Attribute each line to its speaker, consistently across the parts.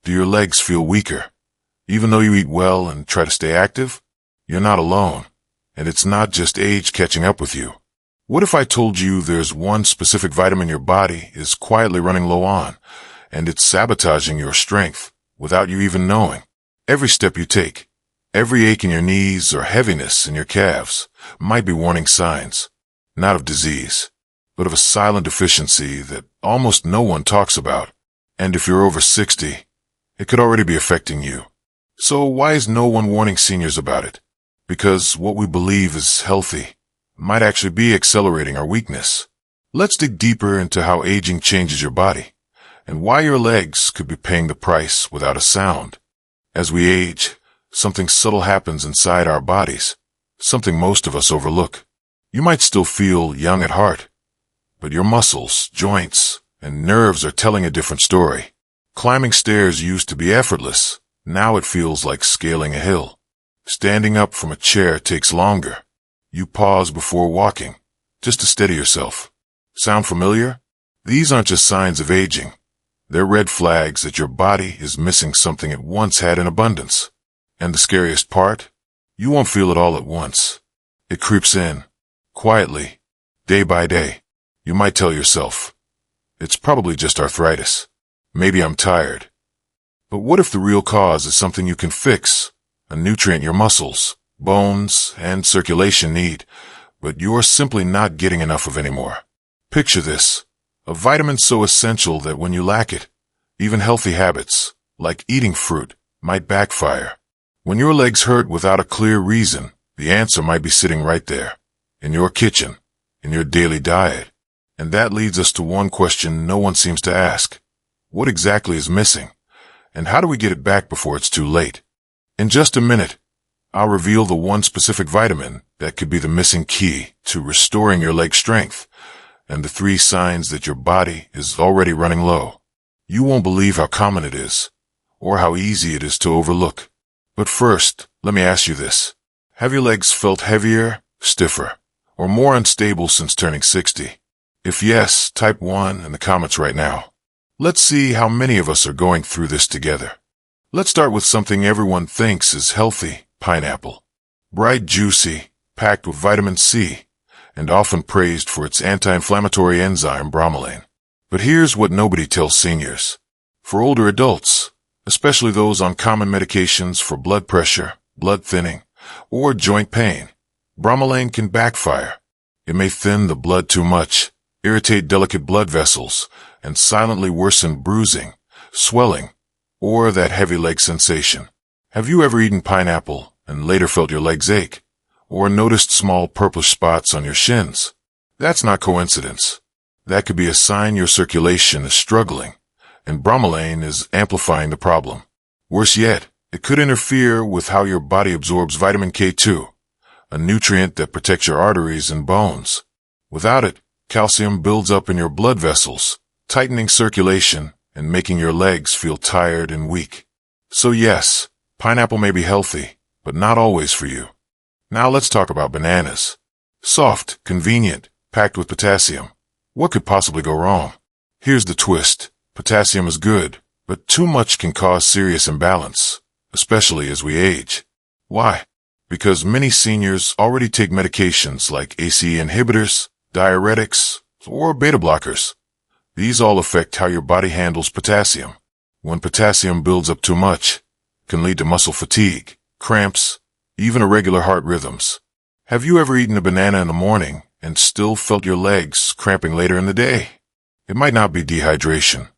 Speaker 1: Do your legs feel weaker? Even though you eat well and try to stay active? You're not alone, and it's not just age catching up with you. What if I told you there's one specific vitamin your body is quietly running low on, and it's sabotaging your strength without you even knowing? Every step you take, every ache in your knees or heaviness in your calves might be warning signs, not of disease, but of a silent deficiency that almost no one talks about. And if you're over 60, it could already be affecting you. So why is no one warning seniors about it? Because what we believe is healthy might actually be accelerating our weakness. Let's dig deeper into how aging changes your body, and why your legs could be paying the price without a sound. As we age, something subtle happens inside our bodies, something most of us overlook. You might still feel young at heart, but your muscles, joints, and nerves are telling a different story. Climbing stairs used to be effortless. Now it feels like scaling a hill. Standing up from a chair takes longer. You pause before walking, just to steady yourself. Sound familiar? These aren't just signs of aging. They're red flags that your body is missing something it once had in abundance. And the scariest part? You won't feel it all at once. It creeps in, quietly, day by day. You might tell yourself, it's probably just arthritis. Maybe I'm tired. But what if the real cause is something you can fix? A nutrient your muscles, bones, and circulation need, but you're simply not getting enough of anymore. Picture this. A vitamin so essential that when you lack it, even healthy habits, like eating fruit, might backfire. When your legs hurt without a clear reason, the answer might be sitting right there, in your kitchen, in your daily diet. And that leads us to one question no one seems to ask. What exactly is missing? And how do we get it back before it's too late? In just a minute, I'll reveal the one specific vitamin that could be the missing key to restoring your leg strength, and the 3 signs that your body is already running low. You won't believe how common it is, or how easy it is to overlook. But first, let me ask you this. Have your legs felt heavier, stiffer, or more unstable since turning 60? If yes, type 1 in the comments right now. Let's see how many of us are going through this together. Let's start with something everyone thinks is healthy: pineapple. Bright, juicy, packed with vitamin C, and often praised for its anti-inflammatory enzyme bromelain. But here's what nobody tells seniors. For older adults, especially those on common medications for blood pressure, blood thinning, or joint pain, bromelain can backfire. It may thin the blood too much, irritate delicate blood vessels, and silently worsen bruising, swelling, or that heavy leg sensation. Have you ever eaten pineapple and later felt your legs ache, or noticed small purplish spots on your shins? That's not coincidence. That could be a sign your circulation is struggling, and bromelain is amplifying the problem. Worse yet, it could interfere with how your body absorbs vitamin K2, a nutrient that protects your arteries and bones. Without it, calcium builds up in your blood vessels, tightening circulation and making your legs feel tired and weak. So yes, pineapple may be healthy, but not always for you. Now let's talk about bananas. Soft, convenient, packed with potassium. What could possibly go wrong? Here's the twist. Potassium is good, but too much can cause serious imbalance, especially as we age. Why? Because many seniors already take medications like ACE inhibitors, diuretics, or beta blockers. These all affect how your body handles potassium. When potassium builds up too much, it can lead to muscle fatigue, cramps, even irregular heart rhythms. Have you ever eaten a banana in the morning and still felt your legs cramping later in the day? It might not be dehydration.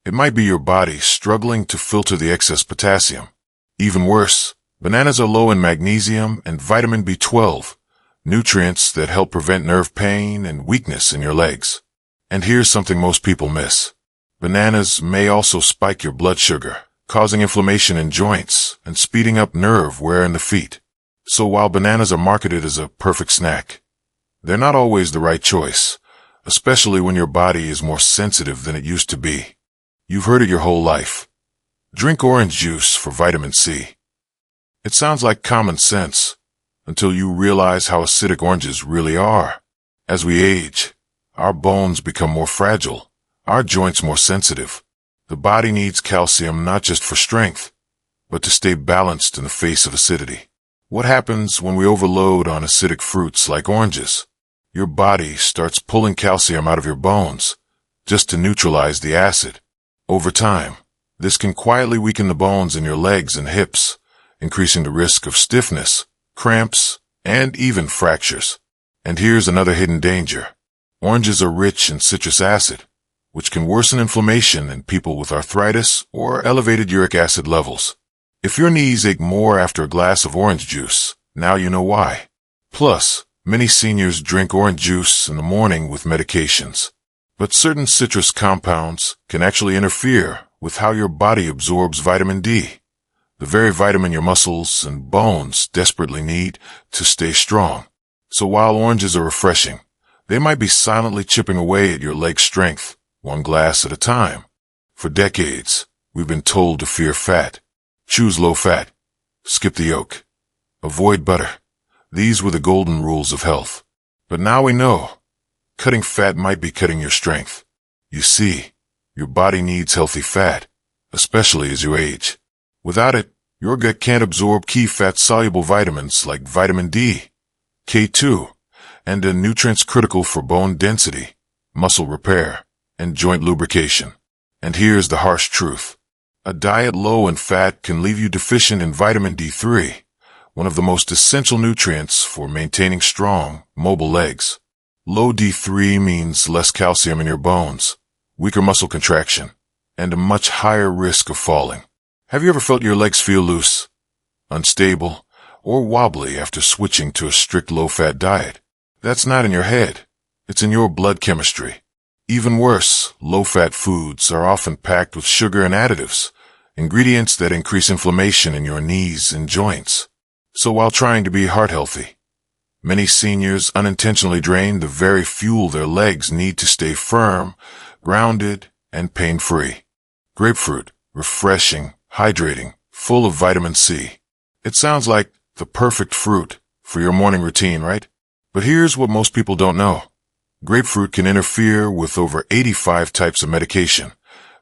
Speaker 1: It might be your body struggling to filter the excess potassium. Even worse, bananas are low in magnesium and vitamin B12, nutrients that help prevent nerve pain and weakness in your legs. And here's something most people miss. Bananas may also spike your blood sugar, causing inflammation in joints and speeding up nerve wear in the feet. So while bananas are marketed as a perfect snack, they're not always the right choice, especially when your body is more sensitive than it used to be. You've heard it your whole life. Drink orange juice for vitamin C. It sounds like common sense until you realize how acidic oranges really are. As we age, our bones become more fragile, our joints more sensitive. The body needs calcium not just for strength, but to stay balanced in the face of acidity. What happens when we overload on acidic fruits like oranges? Your body starts pulling calcium out of your bones just to neutralize the acid. Over time, this can quietly weaken the bones in your legs and hips, increasing the risk of stiffness, cramps, and even fractures. And here's another hidden danger. Oranges are rich in citrus acid, which can worsen inflammation in people with arthritis or elevated uric acid levels. If your knees ache more after a glass of orange juice, now you know why. Plus, many seniors drink orange juice in the morning with medications. But certain citrus compounds can actually interfere with how your body absorbs vitamin D, the very vitamin your muscles and bones desperately need to stay strong. So while oranges are refreshing, they might be silently chipping away at your leg strength, one glass at a time. For decades, we've been told to fear fat. Choose low fat. Skip the yolk. Avoid butter. These were the golden rules of health. But now we know. Cutting fat might be cutting your strength. You see, your body needs healthy fat, especially as you age. Without it, your gut can't absorb key fat-soluble vitamins like vitamin D, K2, and the nutrients critical for bone density, muscle repair, and joint lubrication. And here's the harsh truth. A diet low in fat can leave you deficient in vitamin D3, one of the most essential nutrients for maintaining strong, mobile legs. Low D3 means less calcium in your bones, weaker muscle contraction, and a much higher risk of falling. Have you ever felt your legs feel loose, unstable, or wobbly after switching to a strict low-fat diet? That's not in your head. It's in your blood chemistry. Even worse, low-fat foods are often packed with sugar and additives, ingredients that increase inflammation in your knees and joints. So while trying to be heart healthy, many seniors unintentionally drain the very fuel their legs need to stay firm, grounded, and pain-free. Grapefruit, refreshing, hydrating, full of vitamin C. It sounds like the perfect fruit for your morning routine, right? But here's what most people don't know. Grapefruit can interfere with over 85 types of medication,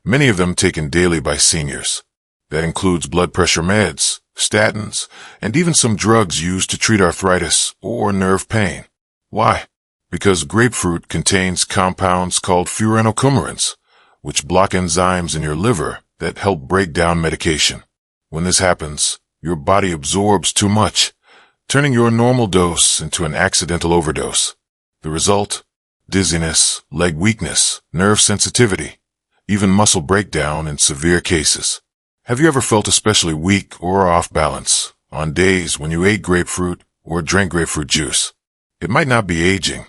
Speaker 1: many of them taken daily by seniors. That includes blood pressure meds, statins, and even some drugs used to treat arthritis or nerve pain. Why? Because grapefruit contains compounds called furanocoumarins, which block enzymes in your liver that help break down medication. When this happens, your body absorbs too much, turning your normal dose into an accidental overdose. The result? Dizziness, leg weakness, nerve sensitivity, even muscle breakdown in severe cases. Have you ever felt especially weak or off balance on days when you ate grapefruit or drank grapefruit juice? It might not be aging.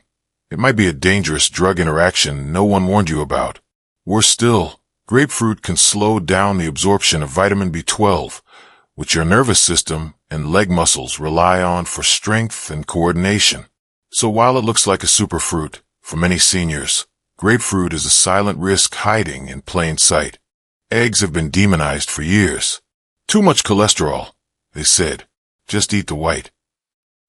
Speaker 1: It might be a dangerous drug interaction no one warned you about. Worse still, grapefruit can slow down the absorption of vitamin B12, which your nervous system and leg muscles rely on for strength and coordination. So while it looks like a superfruit, for many seniors, grapefruit is a silent risk hiding in plain sight. Eggs have been demonized for years. Too much cholesterol, they said. Just eat the white.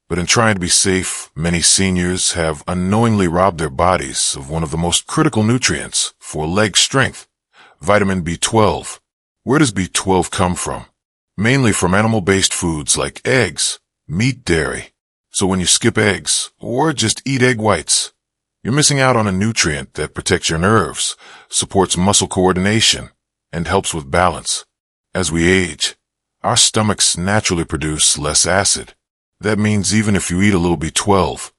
Speaker 1: But in trying to be safe, many seniors have unknowingly robbed their bodies of one of the most critical nutrients for leg strength, vitamin B12. Where does B12 come from? Mainly from animal-based foods like eggs, meat, dairy. So when you skip eggs, or just eat egg whites, you're missing out on a nutrient that protects your nerves, supports muscle coordination, and helps with balance. As we age, our stomachs naturally produce less acid. That means even if you eat a little B12,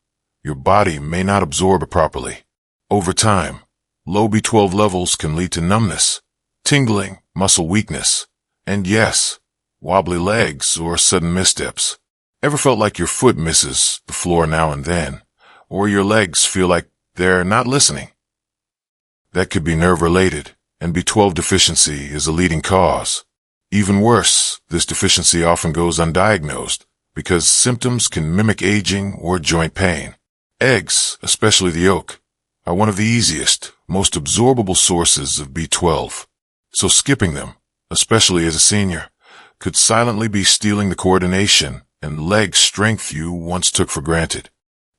Speaker 1: your body may not absorb it properly. Over time, low B12 levels can lead to numbness, tingling, muscle weakness, and yes, wobbly legs or sudden missteps. Ever felt like your foot misses the floor now and then, or your legs feel like they're not listening? That could be nerve-related, and B12 deficiency is a leading cause. Even worse, this deficiency often goes undiagnosed because symptoms can mimic aging or joint pain. Eggs, especially the yolk, are one of the easiest, most absorbable sources of B12. So skipping them, especially as a senior, could silently be stealing the coordination and leg strength you once took for granted.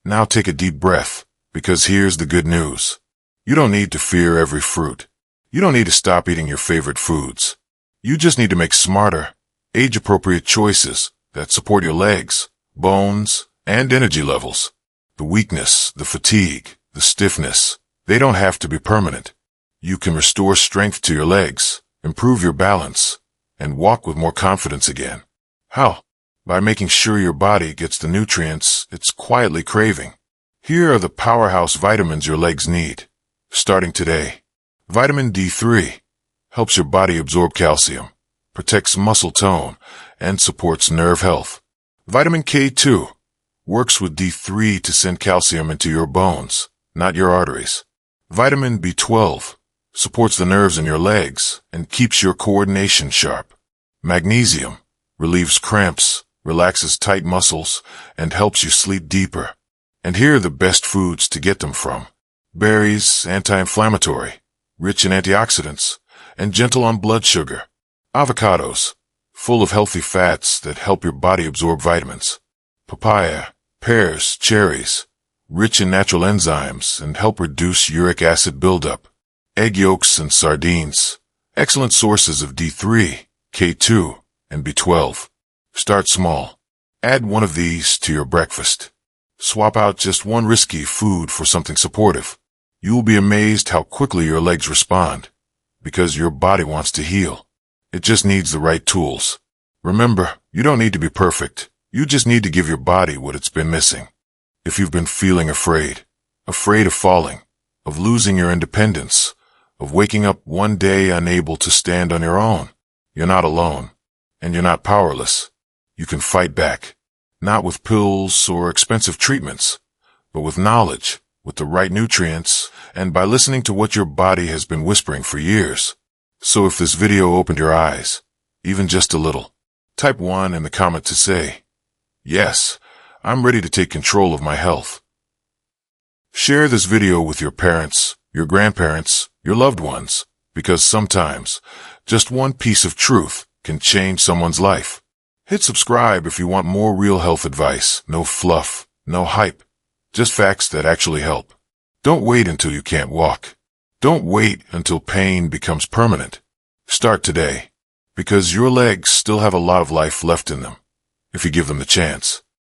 Speaker 1: Now take a deep breath, because here's the good news. You don't need to fear every fruit. You don't need to stop eating your favorite foods. You just need to make smarter, age-appropriate choices that support your legs, bones, and energy levels. The weakness, the fatigue, the stiffness, they don't have to be permanent. You can restore strength to your legs, improve your balance, and walk with more confidence again. How? By making sure your body gets the nutrients it's quietly craving. Here are the powerhouse vitamins your legs need. Starting today. Vitamin D3 helps your body absorb calcium, protects muscle tone, and supports nerve health. Vitamin K2 works with D3 to send calcium into your bones, not your arteries. Vitamin B12 supports the nerves in your legs and keeps your coordination sharp. Magnesium relieves cramps, relaxes tight muscles, and helps you sleep deeper. And here are the best foods to get them from. Berries, anti-inflammatory, rich in antioxidants, and gentle on blood sugar. Avocados, full of healthy fats that help your body absorb vitamins. Papaya, pears, cherries, rich in natural enzymes and help reduce uric acid buildup. Egg yolks and sardines, excellent sources of D3, K2, and B12. Start small. Add one of these to your breakfast. Swap out just one risky food for something supportive. You will be amazed how quickly your legs respond, because your body wants to heal. It just needs the right tools. Remember, you don't need to be perfect. You just need to give your body what it's been missing. If you've been feeling afraid of falling, of losing your independence, of waking up one day unable to stand on your own, you're not alone, and you're not powerless. You can fight back, not with pills or expensive treatments, but with knowledge, with the right nutrients, and by listening to what your body has been whispering for years. So if this video opened your eyes, even just a little, type 1 in the comment to say, yes, I'm ready to take control of my health. Share this video with your parents, your grandparents, your loved ones, because sometimes just one piece of truth can change someone's life. Hit subscribe if you want more real health advice. No fluff, no hype, just facts that actually help. Don't wait until you can't walk. Don't wait until pain becomes permanent. Start today, because your legs still have a lot of life left in them, if you give them the chance.